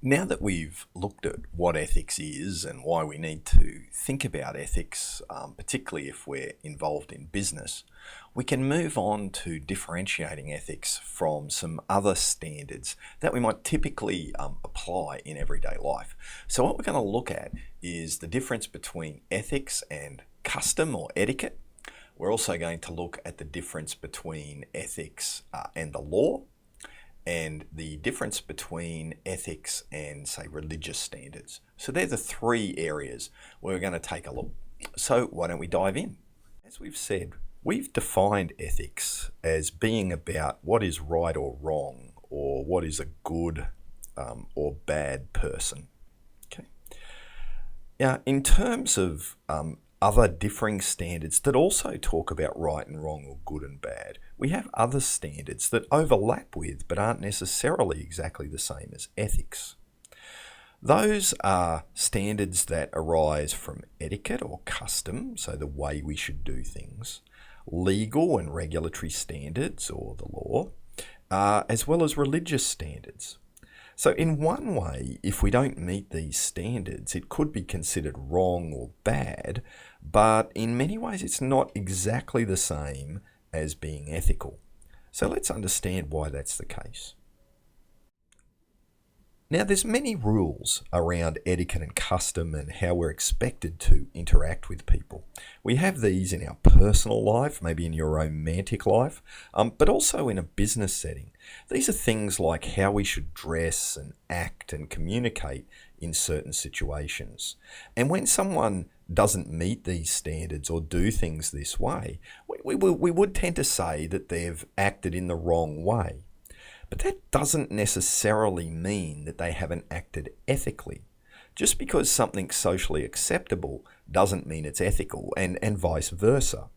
Now that we've looked at what ethics is and why we need to think about ethics, particularly if we're involved in business, we can move on to differentiating ethics from some other standards that we might typically apply in everyday life. So what we're going to look at is the difference between ethics and custom or etiquette. We're also going to look at the difference between ethics and the law, and the difference between ethics and, say, religious standards. So they're the three areas where we're going to take a look. So why don't we dive in? As we've said, we've defined ethics as being about what is right or wrong, or what is a good or bad person. Okay. Now, in terms of other differing standards that also talk about right and wrong or good and bad, we have other standards that overlap with but aren't necessarily exactly the same as ethics. Those are standards that arise from etiquette or custom, so the way we should do things, legal and regulatory standards or the law, as well as religious standards. So in one way, if we don't meet these standards, it could be considered wrong or bad, but in many ways it's not exactly the same as being ethical. So let's understand why that's the case. Now, there's many rules around etiquette and custom and how we're expected to interact with people. We have these in our personal life, maybe in your romantic life, but also in a business setting. These are things like how we should dress and act and communicate in certain situations. And when someone doesn't meet these standards or do things this way, we would tend to say that they've acted in the wrong way. But that doesn't necessarily mean that they haven't acted ethically. Just because something's socially acceptable doesn't mean it's ethical, and vice versa.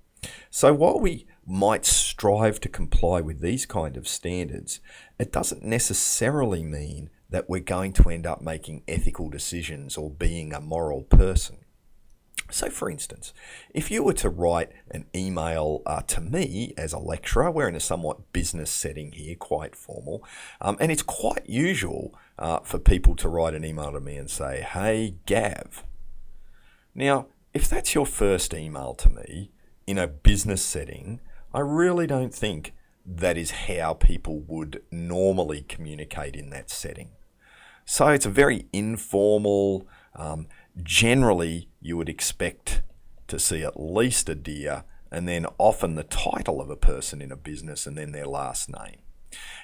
So while we might strive to comply with these kind of standards, it doesn't necessarily mean that we're going to end up making ethical decisions or being a moral person. So for instance, if you were to write an email to me as a lecturer, we're in a somewhat business setting here, quite formal, and it's quite usual for people to write an email to me and say, "Hey, Gav." Now, if that's your first email to me in a business setting, I really don't think that is how people would normally communicate in that setting. So it's a very informal, generally you would expect to see at least a dear and then often the title of a person in a business and then their last name.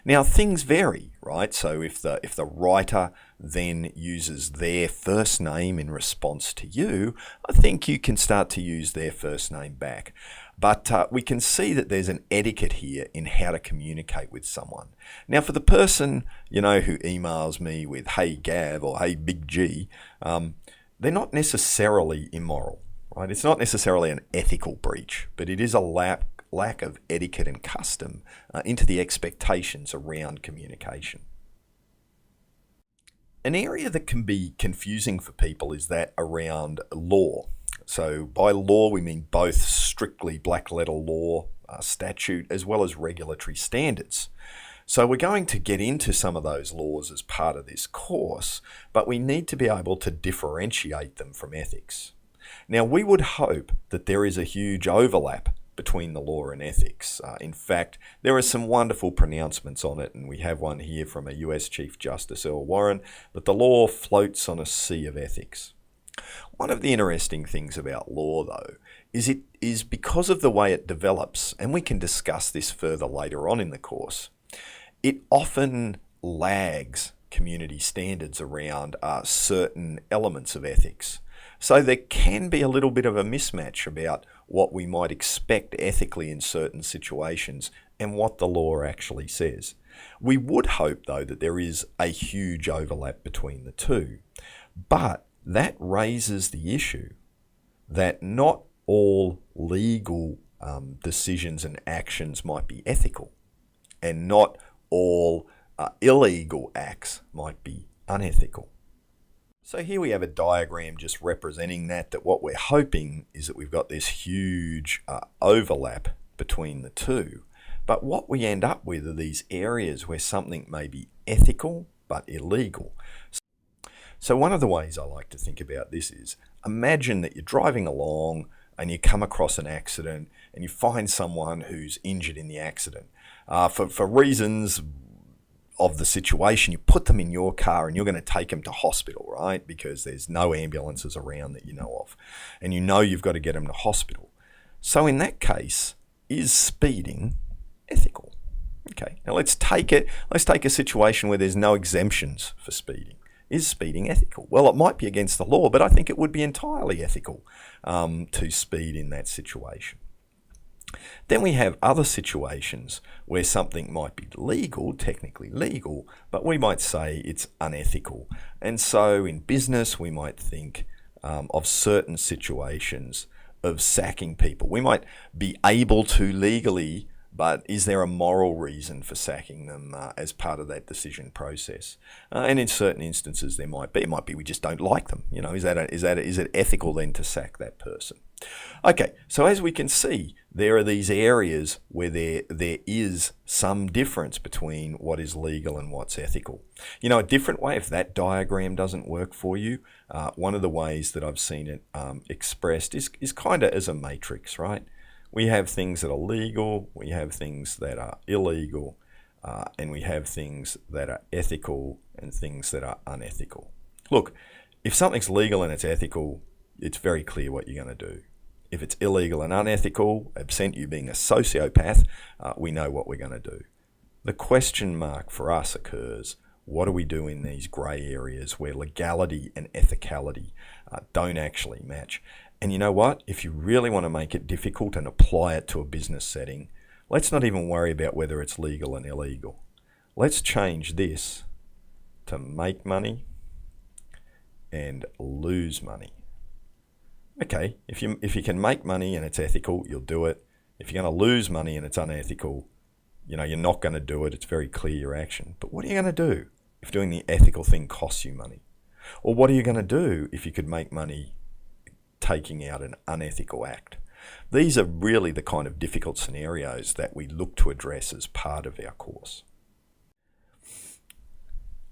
Now things vary, right? So if the writer then uses their first name in response to you, I think you can start to use their first name back. But we can see that there's an etiquette here in how to communicate with someone. Now for the person, who emails me with "Hey Gav" or "Hey Big G," they're not necessarily immoral, right? It's not necessarily an ethical breach, but it is a lack of etiquette and custom into the expectations around communication. An area that can be confusing for people is that around law. So by law, we mean both strictly black letter law, statute, as well as regulatory standards. So we're going to get into some of those laws as part of this course, but we need to be able to differentiate them from ethics. Now, we would hope that there is a huge overlap between the law and ethics. In fact, there are some wonderful pronouncements on it, and we have one here from a US Chief Justice, Earl Warren, that the law floats on a sea of ethics. One of the interesting things about law, though, is it is because of the way it develops, and we can discuss this further later on in the course, it often lags community standards around certain elements of ethics. So there can be a little bit of a mismatch about what we might expect ethically in certain situations and what the law actually says. We would hope, though, that there is a huge overlap between the two. But that raises the issue that not all legal decisions and actions might be ethical, and not all illegal acts might be unethical. So here we have a diagram just representing that what we're hoping is that we've got this huge overlap between the two. But what we end up with are these areas where something may be ethical but illegal. So one of the ways I like to think about this is, imagine that you're driving along and you come across an accident and you find someone who's injured in the accident. For reasons of the situation, you put them in your car and you're going to take them to hospital, right? Because there's no ambulances around that you know of. And you know you've got to get them to hospital. So in that case, is speeding ethical? Okay, now let's take a situation where there's no exemptions for speeding. Is speeding ethical? Well, it might be against the law, but I think it would be entirely ethical to speed in that situation. Then we have other situations where something might be legal, technically legal, but we might say it's unethical. And so in business, we might think of certain situations of sacking people. We might be able to legally, but is there a moral reason for sacking them as part of that decision process? And in certain instances, there might be. It might be we just don't like them. You know, is it ethical then to sack that person? Okay, so as we can see, there are these areas where there is some difference between what is legal and what's ethical. You know, a different way, if that diagram doesn't work for you, one of the ways that I've seen it expressed is kind of as a matrix, right? We have things that are legal, we have things that are illegal, and we have things that are ethical and things that are unethical. Look, if something's legal and it's ethical, it's very clear what you're going to do. If it's illegal and unethical, absent you being a sociopath, we know what we're going to do. The question mark for us occurs, what do we do in these grey areas where legality and ethicality don't actually match? And you know what? If you really want to make it difficult and apply it to a business setting, let's not even worry about whether it's legal and illegal. Let's change this to make money and lose money. Okay, if you can make money and it's ethical, you'll do it. If you're going to lose money and it's unethical, you know, you're not going to do it. It's very clear your action. But what are you going to do if doing the ethical thing costs you money? Or what are you going to do if you could make money taking out an unethical act? These are really the kind of difficult scenarios that we look to address as part of our course.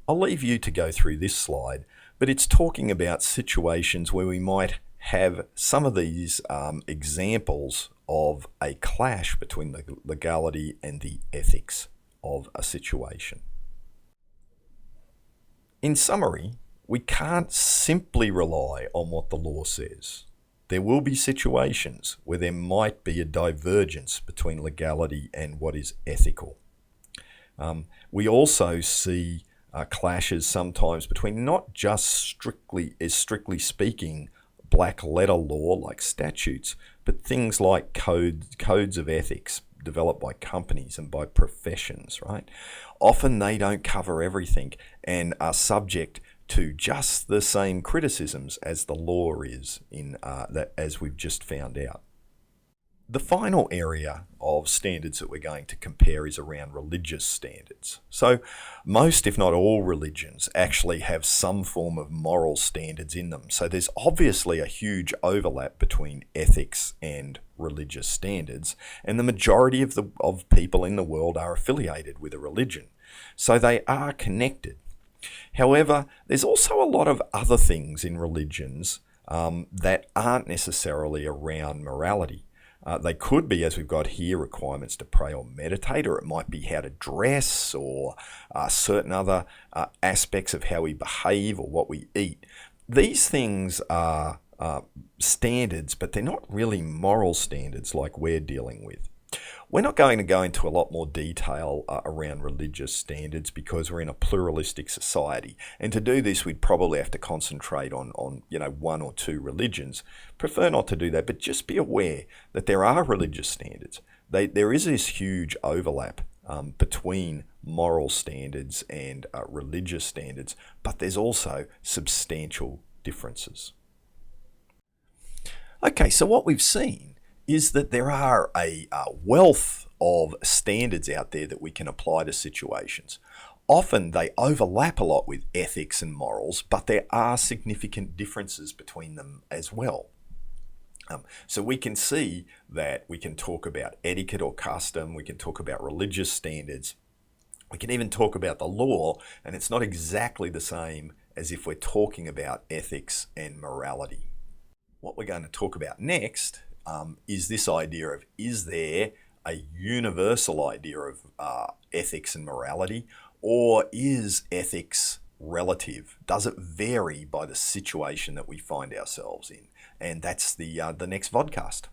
I'll leave you to go through this slide, but it's talking about situations where we might have some of these examples of a clash between the legality and the ethics of a situation. In summary, we can't simply rely on what the law says. There will be situations where there might be a divergence between legality and what is ethical. We also see clashes sometimes between not just strictly speaking, black letter law like statutes, but things like codes of ethics developed by companies and by professions, right? Often they don't cover everything and are subject to just the same criticisms as the law is in that, as we've just found out. The final area of standards that we're going to compare is around religious standards. So most, if not all, religions actually have some form of moral standards in them. So there's obviously a huge overlap between ethics and religious standards, and the majority of people in the world are affiliated with a religion. So they are connected. However, there's also a lot of other things in religions that aren't necessarily around morality. They could be, as we've got here, requirements to pray or meditate, or it might be how to dress, or certain other aspects of how we behave or what we eat. These things are standards, but they're not really moral standards like we're dealing with. We're not going to go into a lot more detail around religious standards because we're in a pluralistic society. And to do this, we'd probably have to concentrate on one or two religions. Prefer not to do that, but just be aware that there are religious standards. There is this huge overlap between moral standards and religious standards, but there's also substantial differences. Okay, so what we've seen is that there are a wealth of standards out there that we can apply to situations. Often they overlap a lot with ethics and morals, but there are significant differences between them as well. So we can see that we can talk about etiquette or custom, we can talk about religious standards, we can even talk about the law, and it's not exactly the same as if we're talking about ethics and morality. What we're going to talk about next is this idea of, is there a universal idea of ethics and morality, or is ethics relative? Does it vary by the situation that we find ourselves in? And that's the next vodcast.